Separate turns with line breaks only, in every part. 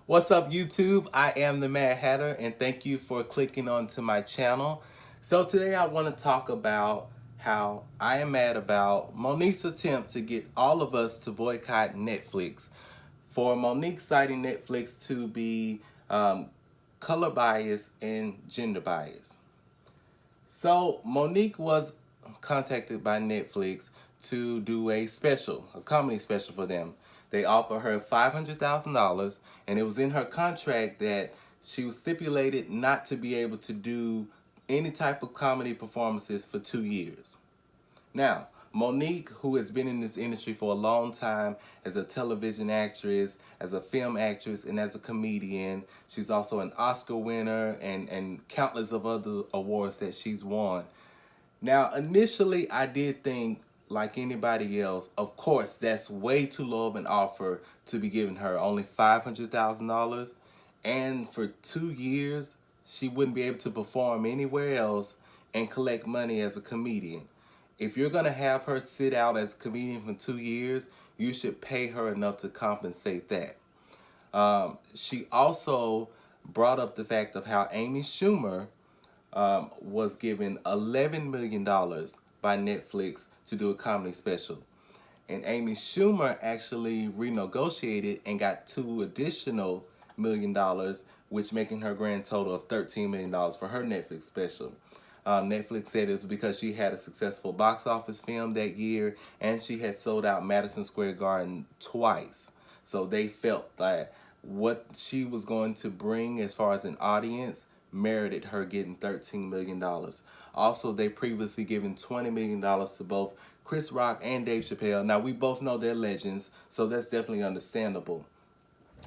What's up, YouTube? I am the Mad Hatter, and thank you for clicking onto my channel. So today I want to talk about how I am mad about Monique's attempt to get all of us to boycott Netflix. For Monique citing Netflix to be color bias and gender bias. So Monique was contacted by Netflix to do a comedy special for them. They offered her $500,000, and it was in her contract that she was stipulated not to be able to do any type of comedy performances for 2 years. Now, Monique, who has been in this industry for a long time as a television actress, as a film actress, and as a comedian, she's also an Oscar winner and countless of other awards that she's won. Now, initially, I did think, like anybody else, of course, that's way too low of an offer to be giving her, only $500,000. And for 2 years, she wouldn't be able to perform anywhere else and collect money as a comedian. If you're going to have her sit out as a comedian for 2 years, you should pay her enough to compensate that. She also brought up the fact of how Amy Schumer was given $11 million by Netflix to do a comedy special. And Amy Schumer actually renegotiated and got $2 additional million, which making her grand total of $13 million for her Netflix special. Netflix said it was because she had a successful box office film that year and she had sold out Madison Square Garden twice. So they felt that what she was going to bring as far as an audience merited her getting $13 million. Also, they previously given $20 million to both Chris Rock and Dave Chappelle. Now, we both know they're legends, so that's definitely understandable.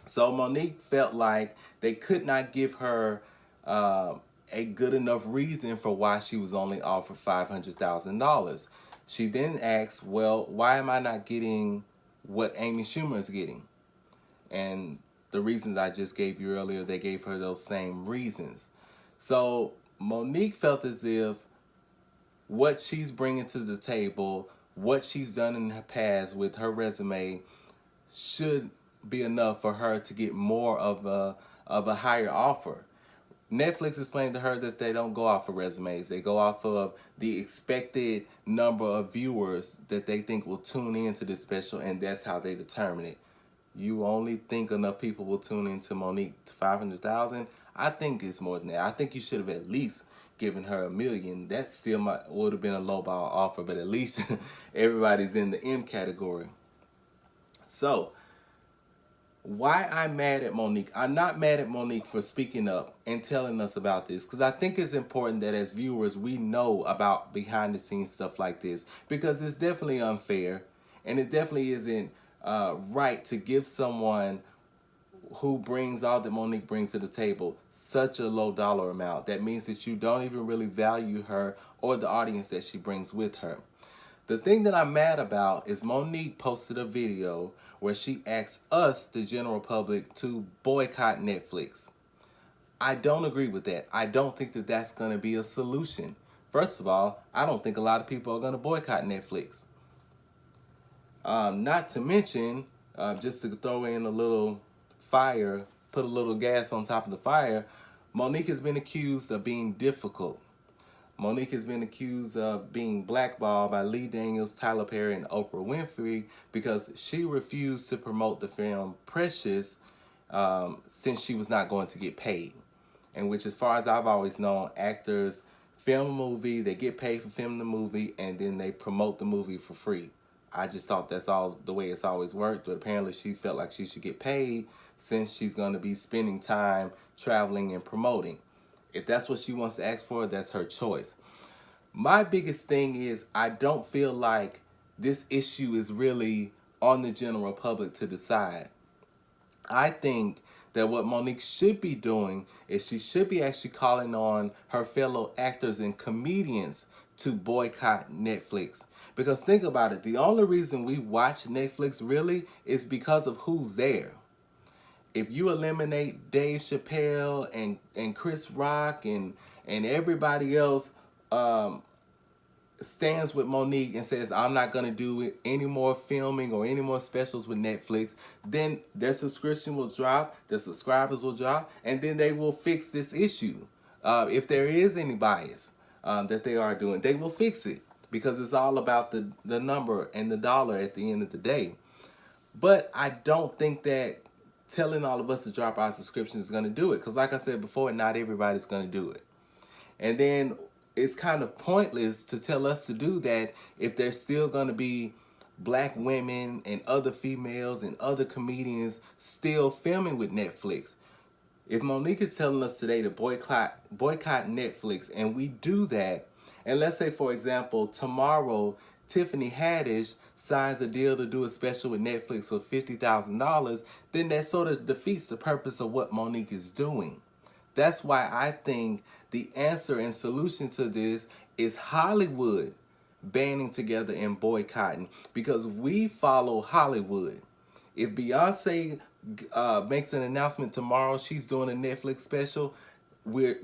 So Monique felt like they could not give her a good enough reason for why she was only offered $500,000. She then asked, well, why am I not getting what Amy Schumer is getting? And the reasons I just gave you earlier, they gave her those same reasons. So Monique felt as if what she's bringing to the table, what she's done in her past with her resume, should be enough for her to get more of a higher offer. Netflix explained to her that they don't go off of resumes. They go off of the expected number of viewers that they think will tune into this special, and that's how they determine it. You only think enough people will tune into Monique 500,000? I think it's more than that. I think you should have at least given her $1 million. That still would have been a lowball offer, but at least everybody's in the M category. So, why I'm mad at Monique? I'm not mad at Monique for speaking up and telling us about this, because I think it's important that as viewers we know about behind the scenes stuff like this, because it's definitely unfair and it definitely isn't right to give someone who brings all that Monique brings to the table such a low dollar amount. That means that you don't even really value her or the audience that she brings with her. The thing that I'm mad about is Monique posted a video where she asks us, the general public, to boycott Netflix. I don't agree with that. I don't think that that's going to be a solution. First of all, I don't think a lot of people are going to boycott Netflix. Not to mention, just to throw in a little fire, put a little gas on top of the fire, Monique has been accused of being difficult. Monique has been accused of being blackballed by Lee Daniels, Tyler Perry, and Oprah Winfrey because she refused to promote the film Precious since she was not going to get paid. And which, as far as I've always known, actors film a movie, they get paid for filming the movie, and then they promote the movie for free. I just thought that's all the way it's always worked, but apparently she felt like she should get paid since she's going to be spending time traveling and promoting. If that's what she wants to ask for, that's her choice. My biggest thing is I don't feel like this issue is really on the general public to decide. I think that what Monique should be doing is she should be actually calling on her fellow actors and comedians to boycott Netflix. Because think about it, the only reason we watch Netflix really is because of who's there. If you eliminate Dave Chappelle and Chris Rock and everybody else, stands with Monique and says, I'm not going to do any more filming or any more specials with Netflix, then their subscription will drop, their subscribers will drop, and then they will fix this issue. If there is any bias that they are doing, they will fix it, because it's all about the number and the dollar at the end of the day. But I don't think that telling all of us to drop our subscription is going to do it, because like I said before, not everybody's going to do it. And then it's kind of pointless to tell us to do that if there's still going to be black women and other females and other comedians still filming with Netflix. If Monique is telling us today to boycott Netflix, and we do that, and let's say, for example, tomorrow Tiffany Haddish signs a deal to do a special with Netflix for $50,000, then that sort of defeats the purpose of what Monique is doing. That's why I think the answer and solution to this is Hollywood banding together and boycotting, because we follow Hollywood. If Beyonce makes an announcement tomorrow, she's doing a Netflix special, where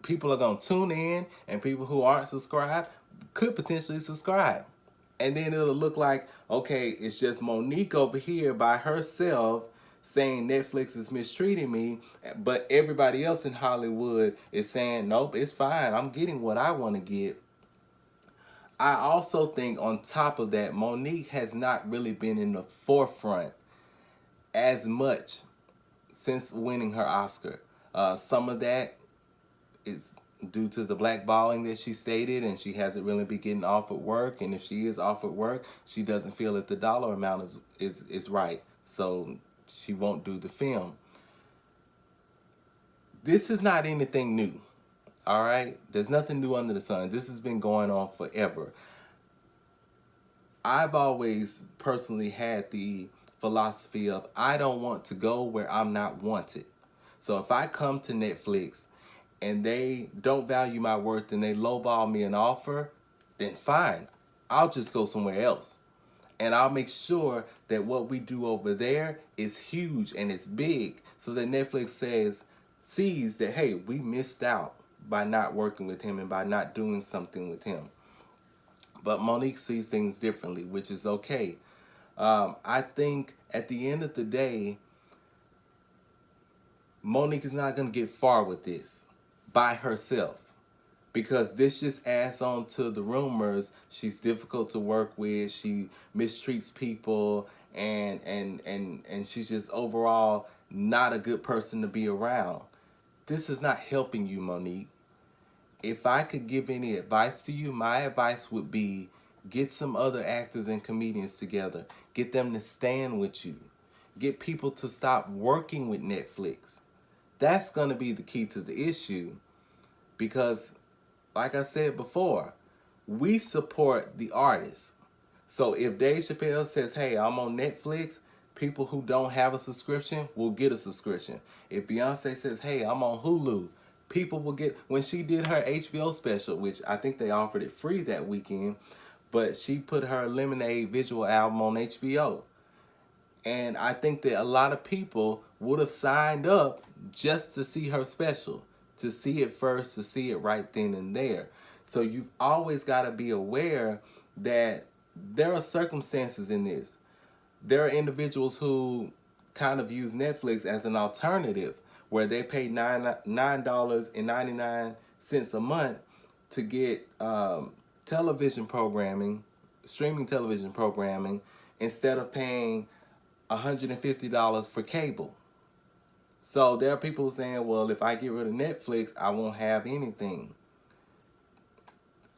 people are going to tune in, and people who aren't subscribed could potentially subscribe. And then it'll look like, okay, it's just Monique over here by herself saying Netflix is mistreating me, but everybody else in Hollywood is saying, nope, it's fine, I'm getting what I want to get. I also think on top of that, Monique has not really been in the forefront as much since winning her Oscar. Some of that is due to the blackballing that she stated, and she hasn't really been getting offered work. And if she is offered work, she doesn't feel that the dollar amount is right, so she won't do the film. This is not anything new, all right? There's nothing new under the sun. This has been going on forever. I've always personally had the philosophy of, I don't want to go where I'm not wanted. So if I come to Netflix and they don't value my worth and they lowball me an offer, then fine, I'll just go somewhere else. And I'll make sure that what we do over there is huge and it's big, so that Netflix sees that, hey, we missed out by not working with him and by not doing something with him. But Monique sees things differently, which is okay. I think at the end of the day, Monique is not going to get far with this by herself, because this just adds on to the rumors. She's difficult to work with, she mistreats people, and she's just overall not a good person to be around. This is not helping you, Monique. If I could give any advice to you, my advice would be, get some other actors and comedians together. Get them to stand with you. Get people to stop working with Netflix. That's going to be the key to the issue, because, like I said before, we support the artists. So if Dave Chappelle says, hey, I'm on Netflix, people who don't have a subscription will get a subscription. If Beyonce says, hey, I'm on Hulu, people will get. When she did her HBO special, which I think they offered it free that weekend, but she put her Lemonade visual album on HBO. And I think that a lot of people would have signed up just to see her special, to see it first, to see it right then and there. So you've always got to be aware that there are circumstances in this. There are individuals who kind of use Netflix as an alternative, where they pay $9.99 a month to get television programming, streaming television programming, instead of paying $150 for cable. So there are people saying, well, if I get rid of Netflix, I won't have anything.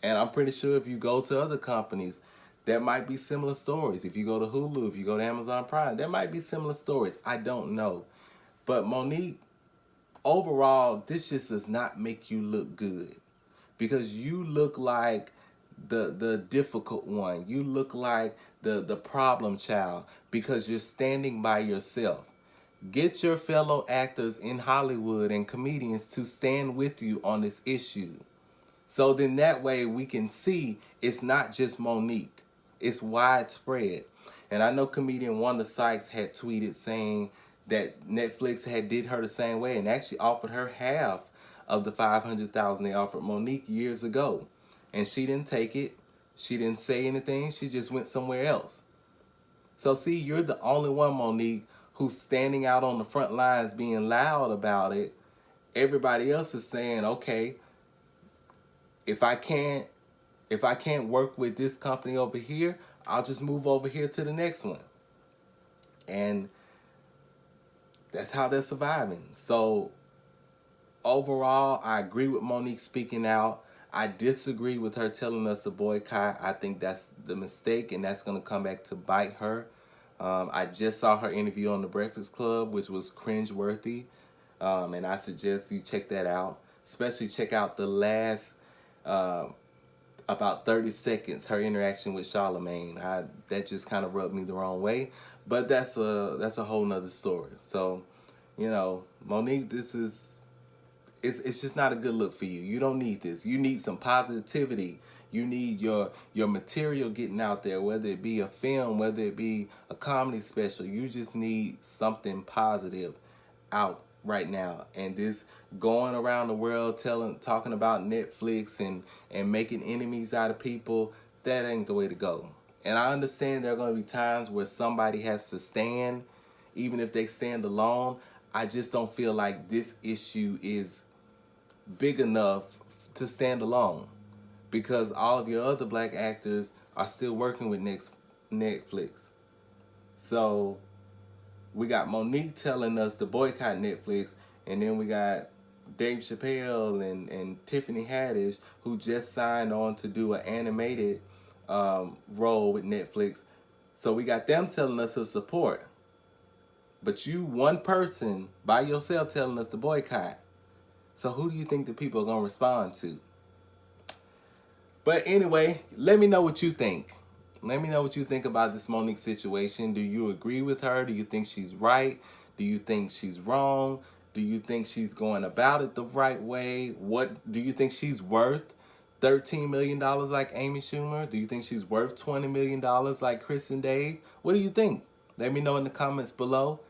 And I'm pretty sure if you go to other companies, there might be similar stories. If you go to Hulu, if you go to Amazon Prime, there might be similar stories. I don't know. But Monique, overall, this just does not make you look good, because you look like the difficult one. You look like the problem child, because you're standing by yourself. Get your fellow actors in Hollywood and comedians to stand with you on this issue. So then that way we can see it's not just Monique. It's widespread. And I know comedian Wanda Sykes had tweeted saying that Netflix had did her the same way and actually offered her half of the $500,000 they offered Monique years ago. And she didn't take it. She didn't say anything. She just went somewhere else. So see, you're the only one, Monique, who's standing out on the front lines being loud about it. Everybody else is saying, okay, if I can't work with this company over here, I'll just move over here to the next one. And that's how they're surviving. So overall, I agree with Monique speaking out. I disagree with her telling us to boycott. I think that's the mistake, and that's going to come back to bite her. I just saw her interview on The Breakfast Club, which was cringeworthy, and I suggest you check that out. Especially check out the last about 30 seconds, her interaction with Charlemagne. That just kind of rubbed me the wrong way, but that's a whole nother story. So, Monique, it's just not a good look for you. You don't need this. You need some positivity. You need your material getting out there, whether it be a film, whether it be a comedy special. You just need something positive out right now. And this going around the world talking about Netflix and making enemies out of people, that ain't the way to go. And I understand there are going to be times where somebody has to stand, even if they stand alone. I just don't feel like this issue is big enough to stand alone, because all of your other black actors are still working with Netflix. So we got Monique telling us to boycott Netflix, and then we got Dave Chappelle and Tiffany Haddish, who just signed on to do an animated role with Netflix. So we got them telling us to support. But you, one person, by yourself, telling us to boycott. So who do you think the people are going to respond to? But anyway, let me know what you think. Let me know what you think about this Monique situation. Do you agree with her? Do you think she's right? Do you think she's wrong? Do you think she's going about it the right way? What do you think she's worth? $13 million like Amy Schumer? Do you think she's worth $20 million like Chris and Dave? What do you think? Let me know in the comments below.